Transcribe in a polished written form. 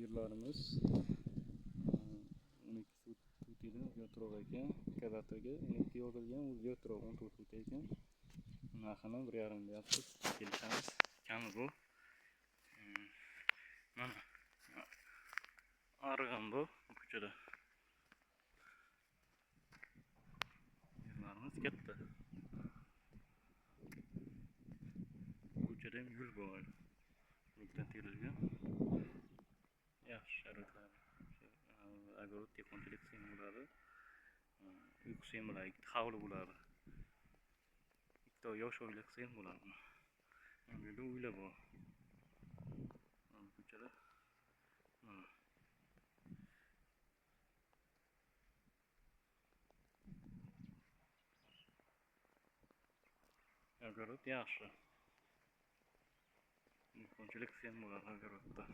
sigirlarimiz 12 sutidan ziyodroq ekan. Kadastroga 12 yozilgan, u ziyodroq 14 sut ekan. Narxini 1,5 deyapsiz. Kelishamiz. Kami bu. Mana arg'am bu ko'chada. Yerlarimiz katta. Ko'chada ham yuz bor. Bundan terilgan. Yaxshi sharoitlar. Огород tekinchilik sim bo'ladi. Uyqu sim bo'ladi, hovli bo'ladi. Ikkita yosh oila sim bo'ladi. Endi uylar bor. Ko'chada. Mana огород yaxshi. Tekinchilik sim bo'ladi огородda.